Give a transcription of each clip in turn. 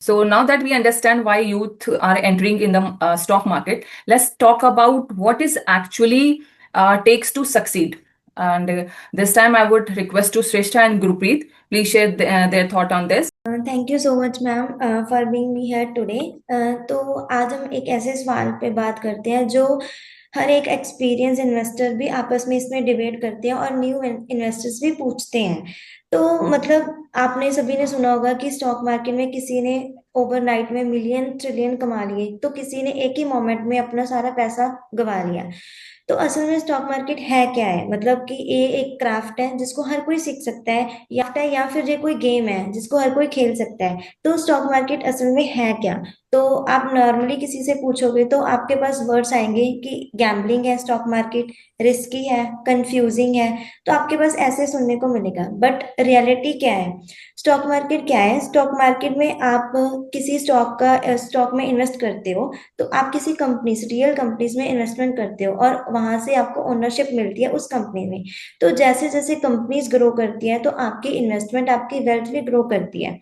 So now that we understand why youth are entering in the stock market, let's talk about what is actually takes to succeed. And this time I would request to Shrestha and Gurpreet, please share their thought on this. Thank you so much ma'am for being me here today. तो आज हम एक ऐसे सवाल पे बात करते हैं जो हर एक एक्सपीरियंस इन्वेस्टर भी आपस में इसमें डिबेट करते हैं और न्यू इन्वेस्टर्स भी पूछते हैं। तो मतलब आपने सभी ने सुना होगा कि स्टॉक मार्केट में किसी ने ओवरनाइट में मिलियन ट्रिलियन कमा लिए, तो किसी ने एक ही मोमेंट में अपना सारा पैसा गवा लिया। तो असल में स्टॉक मार्केट है क्या है, मतलब कि ये एक क्राफ्ट है जिसको हर कोई सीख सकता है, या फिर ये कोई गेम है जिसको हर कोई खेल सकता है। तो स्टॉक मार्केट असल में है क्या? तो आप नॉर्मली किसी से पूछोगे तो आपके पास वर्ड्स आएंगे कि गैम्बलिंग है स्टॉक मार्केट, रिस्की है, कंफ्यूजिंग है। तो आपके पास ऐसे सुनने को मिलेगा, बट रियलिटी क्या है? स्टॉक मार्केट क्या है? स्टॉक मार्केट में आप किसी स्टॉक में इन्वेस्ट करते हो, तो आप किसी कंपनीज, रियल कंपनीज में इन्वेस्टमेंट करते हो और वहां से आपको ओनरशिप मिलती है उस कंपनी में। तो जैसे जैसे कंपनीज ग्रो करती है तो आपकी इन्वेस्टमेंट, आपकी वेल्थ भी ग्रो करती है।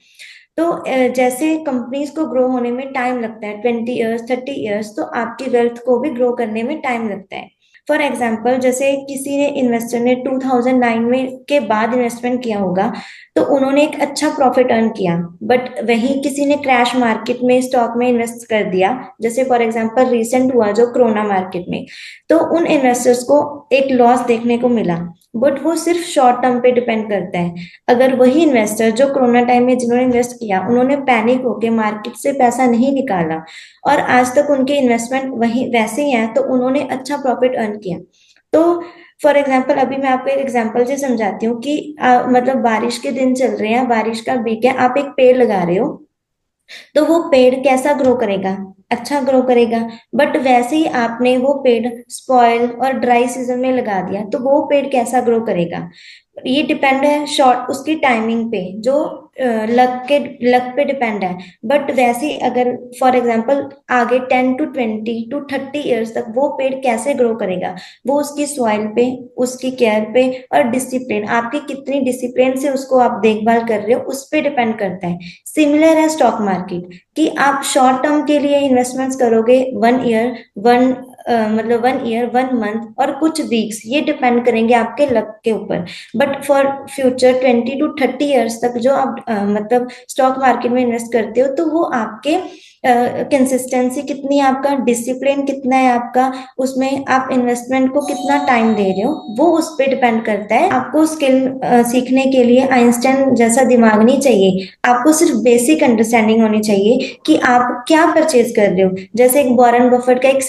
तो जैसे कंपनीज को ग्रो होने में टाइम लगता है, 20 ईयर्स, 30 ईयर्स, तो आपकी वेल्थ को भी ग्रो करने में टाइम लगता है। फॉर एग्जाम्पल, जैसे किसी ने इन्वेस्टर ने 2009 में के बाद इन्वेस्टमेंट किया होगा, तो उन्होंने एक अच्छा प्रॉफिट अर्न किया। बट वहीं किसी ने क्रैश मार्केट में स्टॉक में इन्वेस्ट कर दिया, जैसे फॉर एग्जांपल रिसेंट हुआ जो कोरोना मार्केट में, तो उन इन्वेस्टर्स को एक लॉस देखने को मिला। बट वो सिर्फ शॉर्ट टर्म पे डिपेंड करता है। अगर वही इन्वेस्टर जो कोरोना टाइम में जिन्होंने इन्वेस्ट किया, उन्होंने पैनिक होकर मार्केट से पैसा नहीं निकाला और आज तक उनके इन्वेस्टमेंट वही वैसे ही हैं, तो उन्होंने अच्छा प्रॉफिट अर्न किया। तो फॉर एग्जाम्पल, अभी मैं आपको एक एग्जाम्पल से समझाती हूँ कि मतलब बारिश के दिन चल रहे हैं, बारिश का वीक है, आप एक पेड़ लगा रहे हो, तो वो पेड़ कैसा ग्रो करेगा? अच्छा ग्रो करेगा। बट वैसे ही आपने वो पेड़ स्पॉइल और ड्राई सीजन में लगा दिया, तो वो पेड़ कैसा ग्रो करेगा? ये डिपेंड है शॉर्ट उसकी टाइमिंग पे, जो लक पे डिपेंड है। बट वैसे ही अगर फॉर एग्जांपल आगे 10 to 20 to 30 ईयर्स तक वो पेड़ कैसे ग्रो करेगा? वो उसकी सॉइल पे, उसकी केयर पे और डिसिप्लिन, आपकी कितनी डिसिप्लिन से उसको आप देखभाल कर रहे हो, उस पे डिपेंड करता है। सिमिलर है स्टॉक मार्केट, कि आप शॉर्ट टर्म के लिए इन्वेस्टमेंट्स करोगे, 1 ईयर, मतलब 1 ईयर, 1 मंथ और कुछ वीक्स, ये डिपेंड करेंगे आपके लक के ऊपर। But for future 20 to 30 years तक जो आप मतलब स्टॉक मार्केट में इन्वेस्ट करते हो, तो वो आपके कंसिस्टेंसी कितनी है, आपका डिसिप्लिन कितना है आपका, उसमें आप इन्वेस्टमेंट को कितना टाइम दे रहे हो, वो उस पर डिपेंड करता है। आपको स्किल सीखने के लिए आइंस्टाइन जैसा दिमाग नहीं चाहिए, आपको सिर्फ बेसिक अंडरस्टैंडिंग होनी चाहिए कि आप क्या परचेज कर रहे हो। जैसे एक वॉरेन बफेट का एक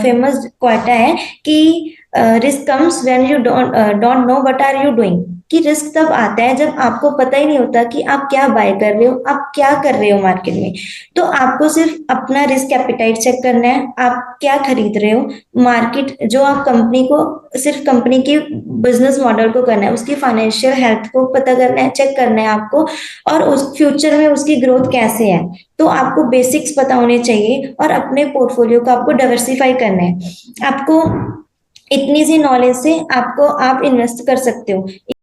फेमस क्वाटा है कि risk comes when you don't know what are you doing, कि रिस्क तब आता है जब आपको पता ही नहीं होता कि आप क्या बाय कर रहे हो, आप क्या कर रहे हो मार्केट में। तो आपको सिर्फ अपना रिस्क एपिटाइट चेक करना है, आप क्या खरीद रहे हो। मार्केट जो आप कंपनी को, सिर्फ कंपनी की बिजनेस मॉडल को करना है, उसकी फाइनेंशियल हेल्थ को पता करना है, चेक करना है आपको, और उस फ्यूचर में उसकी ग्रोथ कैसे है। तो आपको बेसिक्स पता होने चाहिए और अपने पोर्टफोलियो को आपको डाइवर्सिफाई करना है। आपको इतनी सी नॉलेज से आपको आप इन्वेस्ट कर सकते हो।